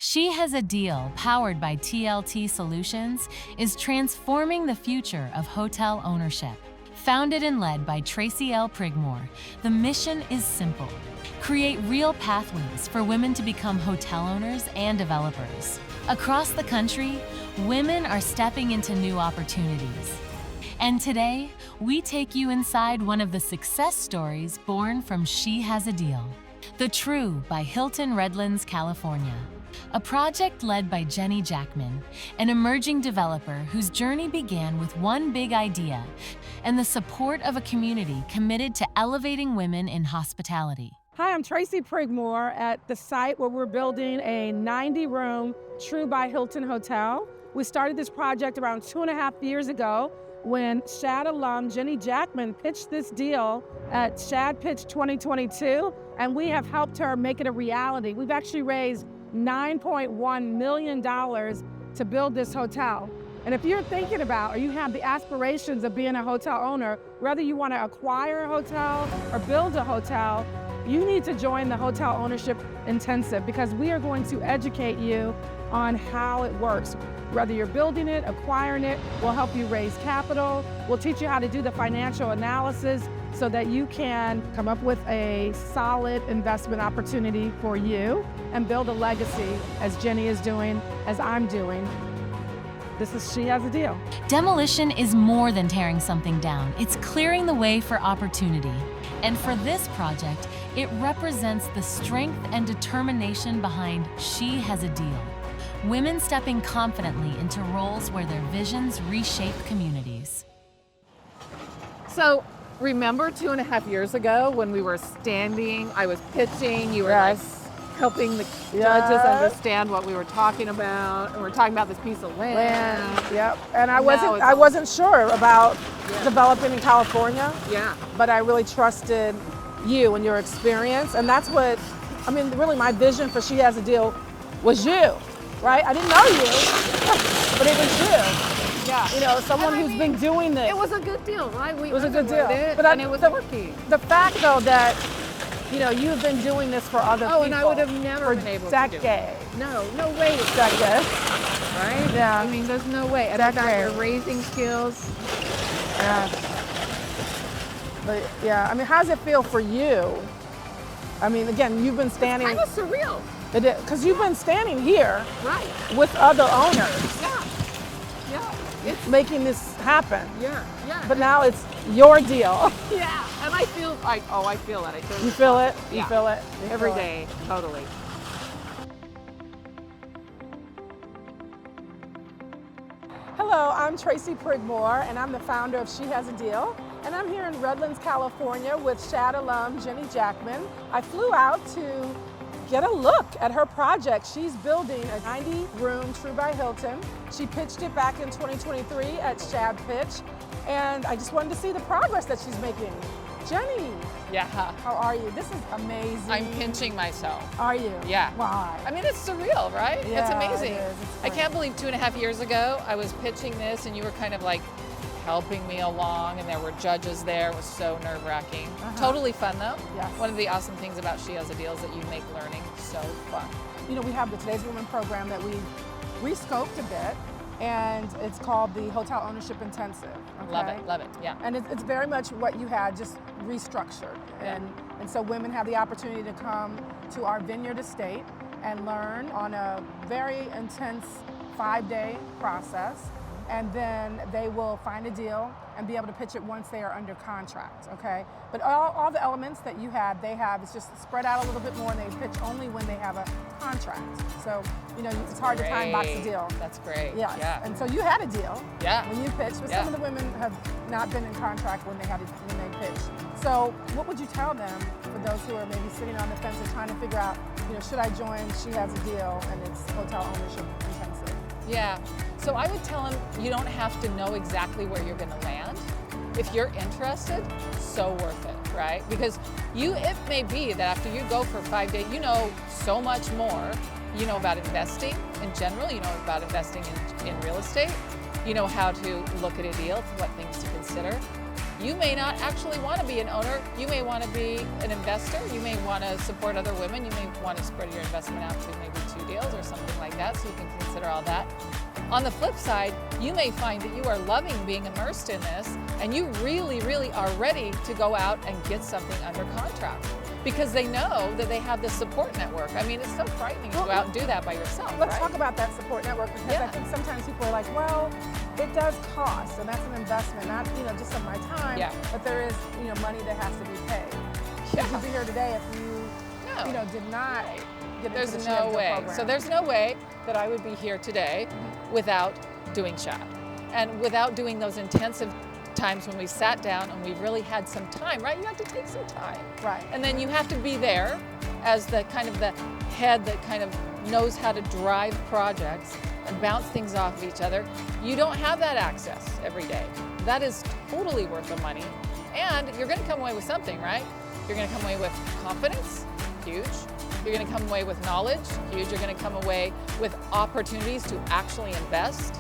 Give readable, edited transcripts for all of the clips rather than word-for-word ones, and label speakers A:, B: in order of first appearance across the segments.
A: She Has a Deal, powered by TLT Solutions, is transforming the future of hotel ownership. Founded and led by Tracy L. Prigmore, the mission is simple: create real pathways for women to become hotel owners and developers. Across the country, women are stepping into new opportunities. And today, we take you inside one of the success stories born from She Has a Deal. The True by Hilton Redlands, California. A project led by Jenny Jackman, an emerging developer whose journey began with one big idea and the support of a community committed to elevating women in hospitality.
B: Hi, I'm Tracy Prigmore at the site where we're building a 90-room True by Hilton hotel. We started this project around 2.5 years ago when SHAD alum Jenny Jackman pitched this deal at SHAD Pitch 2022, and we have helped her make it a reality. We've actually raised $9.1 million to build this hotel. And if you're thinking about, or you have the aspirations of being a hotel owner, whether you want to acquire a hotel or build a hotel, you need to join the Hotel Ownership Intensive, because we are going to educate you on how it works. Whether you're building it, acquiring it, we'll help you raise capital. We'll teach you how to do the financial analysis so that you can come up with a solid investment opportunity for you and build a legacy, as Jenny is doing, as I'm doing. This is She Has a Deal.
A: Demolition is more than tearing something down. It's clearing the way for opportunity. And for this project, it represents the strength and determination behind She Has a Deal. Women stepping confidently into roles where their visions reshape communities.
C: So, remember 2.5 years ago when we were standing, I was pitching, you were like helping the judges understand what we were talking about, and we were talking about this piece of land.
B: Yep. And I wasn't sure about developing in California.
C: Yeah.
B: But I really trusted you and your experience, and that's what, I mean, really my vision for She Has a Deal was you, right? I didn't know you, but it was you.
C: Yeah.
B: You know, someone who's been doing this.
C: It was a good deal, right?
B: It was a good deal.
C: And it was working.
B: The fact, though, that you know, you've been doing this for other people.
C: Oh, and I would have never been able to do it. No way.
B: Decades.
C: Right?
B: Yeah.
C: I mean, there's no way. And I got your raising skills.
B: Yeah. But yeah, I mean, how does it feel for you? I mean, again, you've been standing.
C: It's kind of surreal.
B: Because you've been standing here.
C: Right.
B: With other owners.
C: Yeah. Yeah.
B: It's making this happen.
C: Yeah.
B: But now it's your deal.
C: Yeah. And I feel like, I feel that.
B: You feel it?
C: Yeah.
B: You feel it?
C: Every day. Totally.
B: Hello, I'm Tracy Prigmore, and I'm the founder of She Has a Deal. And I'm here in Redlands, California with SHAD alum Jenny Jackman. I flew out to get a look at her project. She's building a 90-room True by Hilton. She pitched it back in 2023 at SHAD Pitch, and I just wanted to see the progress that she's making. Jenny.
C: Yeah.
B: How are you? This is amazing.
C: I'm pinching myself.
B: Are you?
C: Yeah.
B: Why?
C: I mean, it's surreal, right?
B: Yeah,
C: it's amazing.
B: It is.
C: I can't believe 2.5 years ago I was pitching this and you were kind of like helping me along, and there were judges there. It was so nerve-wracking. Totally fun though.
B: Yes.
C: One of the awesome things about She Has a Deal is that you make learning so fun.
B: You know, we have the Today's Women program that we rescoped a bit, and it's called the Hotel Ownership Intensive. Okay?
C: Love it, yeah.
B: And it's very much what you had, just restructured.
C: Yeah.
B: And so women have the opportunity to come to our vineyard estate and learn on a very intense 5-day process. And then they will find a deal and be able to pitch it once they are under contract, okay? But all the elements that you had, they have, it's just spread out a little bit more, and they pitch only when they have a contract. So, you know, it's hard to time box a deal.
C: That's great.
B: Yes.
C: Yeah.
B: And so you had a deal when you pitched, but some of the women have not been in contract when they pitched. So what would you tell them for those who are maybe sitting on the fence and trying to figure out, you know, should I join She Has a Deal and it's Hotel Ownership Intensive?
C: Yeah. So I would tell them you don't have to know exactly where you're going to land. If you're interested, so worth it, right? Because it may be that after you go for 5 days, you know so much more. You know about investing in general, you know about investing in real estate, you know how to look at a deal, what things to consider. You may not actually want to be an owner. You may want to be an investor. You may want to support other women. You may want to spread your investment out to maybe 2 deals or something that, so you can consider all that. On the flip side, you may find that you are loving being immersed in this, and you really, really are ready to go out and get something under contract because they know that they have this support network. I mean, it's so frightening to go out and do that by yourself.
B: Let's
C: right?
B: talk about that support network, because I think sometimes people are like, well, it does cost, and that's an investment, not just of my time, but there is money that has to be paid. You could be here today if you did not get into the
C: no way.
B: program.
C: So there's no way that I would be here today without doing SHAD and without doing those intensive times when we sat down and we really had some time, right? You have to take some time.
B: Right.
C: And then you have to be there as the kind of the head that kind of knows how to drive projects and bounce things off of each other. You don't have that access every day. That is totally worth the money. And you're going to come away with something, right? You're going to come away with confidence, huge. You're going to come away with knowledge, huge. You're going to come away with opportunities to actually invest.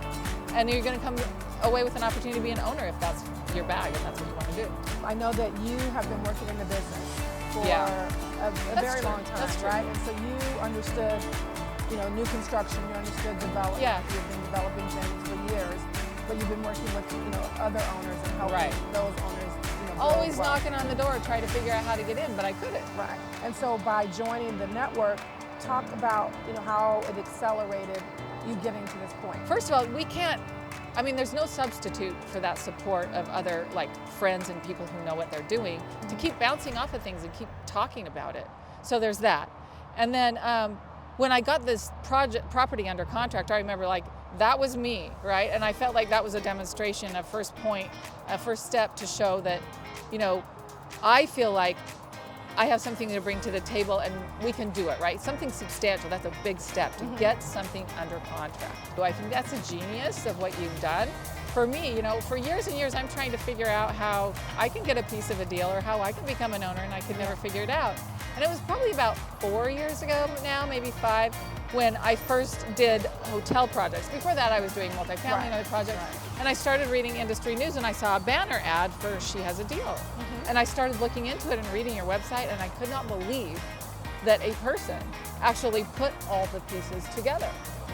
C: And you're going to come away with an opportunity to be an owner if that's your bag and that's what you want to do.
B: I know that you have been working in the business for a very long time, right? And so you understood, new construction, you understood development.
C: Yeah.
B: You've been developing things for years, but you've been working with, other owners and helping those owners,
C: always knocking on the door, trying to figure out how to get in, but I couldn't.
B: Right. And so by joining the network, talk about, how it accelerated you getting to this point.
C: First of all, there's no substitute for that support of other friends and people who know what they're doing to keep bouncing off of things and keep talking about it. So there's that. And then when I got this property under contract, I remember that was me, right? And I felt like that was a demonstration, a first step to show that, I feel like I have something to bring to the table and we can do it, right? Something substantial, that's a big step to get something under contract. So I think that's a genius of what you've done. For me, for years and years, I'm trying to figure out how I can get a piece of a deal or how I can become an owner, and I could never figure it out. And it was probably about 4 years ago now, maybe 5, when I first did hotel projects. Before that, I was doing multifamily and other projects. And I started reading industry news, and I saw a banner ad for She Has a Deal. And I started looking into it and reading your website, and I could not believe that a person actually put all the pieces together.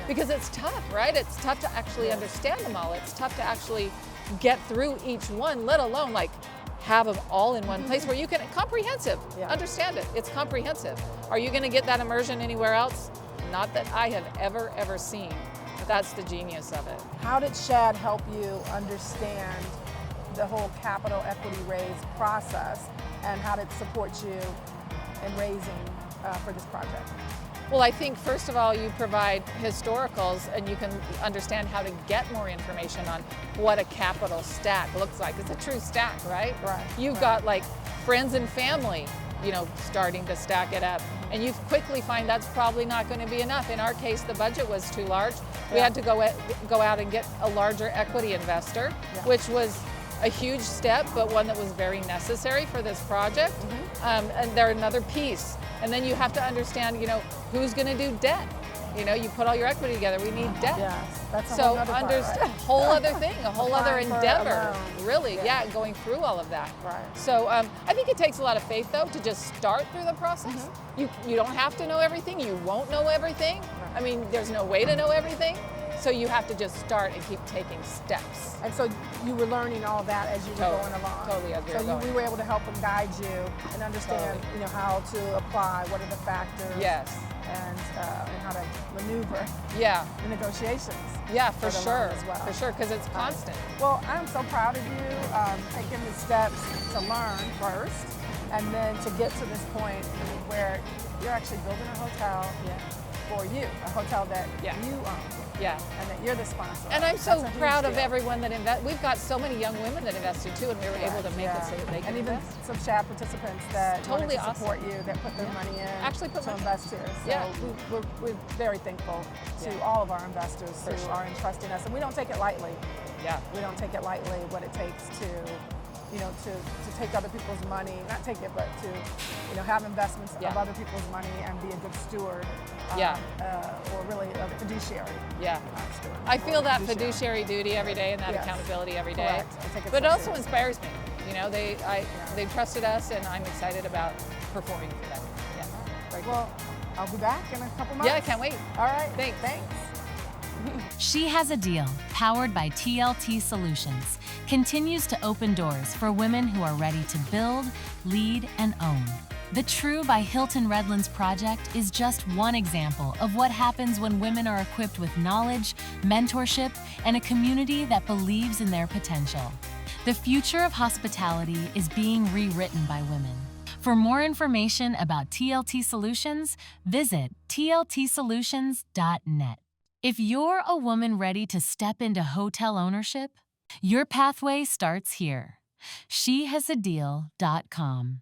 C: Because it's tough, right? It's tough to actually understand them all. It's tough to actually get through each one, let alone have them all in one place where you can, understand it. It's comprehensive. Are you gonna get that immersion anywhere else? Not that I have ever seen. That's the genius of it.
B: How did SHAD help you understand the whole capital equity raise process, and how did it support you in raising for this project?
C: Well, I think first of all, you provide historicals and you can understand how to get more information on what a capital stack looks like. It's a true stack, right?
B: Right.
C: You've got friends and family, starting to stack it up. And you quickly find that's probably not going to be enough. In our case, the budget was too large. We had to go out and get a larger equity investor, which was a huge step, but one that was very necessary for this project. And they're another piece. And then you have to understand, who's going to do debt. You put all your equity together. We need debt.
B: Yes, that's a whole other part, right?
C: A whole other thing, a whole other endeavor. Really, going through all of that.
B: Right.
C: So I think it takes a lot of faith, though, to just start through the process. You don't have to know everything. You won't know everything. Right. There's no way to know everything. So you have to just start and keep taking steps.
B: And so you were learning all that as you were going along.
C: Totally, as we were going.
B: So we were able to help and guide you and understand, how to apply, what are the factors.
C: Yes.
B: And how to maneuver.
C: Yeah.
B: The negotiations.
C: Yeah, for sure.
B: As well.
C: For sure, because it's constant.
B: Well, I'm so proud of you taking the steps to learn first, and then to get to this point where you're actually building a hotel for you, a hotel that you own.
C: Yeah.
B: And that you're the sponsor.
C: And I'm so proud of everyone that invests. We've got so many young women that invested too, and we were able to make it so that they can invest.
B: And even some SHAD participants that
C: totally
B: wanted to support you, that put their money in to invest here. So we're very thankful to all of our investors who are entrusting us. And we don't take it lightly.
C: Yeah.
B: We don't take it lightly what it takes to take other people's money, not take it, but to, have investments of other people's money and be a good steward. Or really a fiduciary. Yeah.
C: I feel that fiduciary duty every day and that accountability every day.
B: Correct.
C: But it also inspires me. They trusted us, and I'm excited about performing for them. Yeah.
B: Well,
D: I'll be back in a couple months.
C: Yeah, I can't wait.
D: All right.
C: Thanks.
A: She Has a Deal, powered by TLT Solutions, continues to open doors for women who are ready to build, lead, and own. The True by Hilton Redlands project is just one example of what happens when women are equipped with knowledge, mentorship, and a community that believes in their potential. The future of hospitality is being rewritten by women. For more information about TLT Solutions, visit tltsolutions.net. If you're a woman ready to step into hotel ownership, your pathway starts here. SheHasAdeal.com.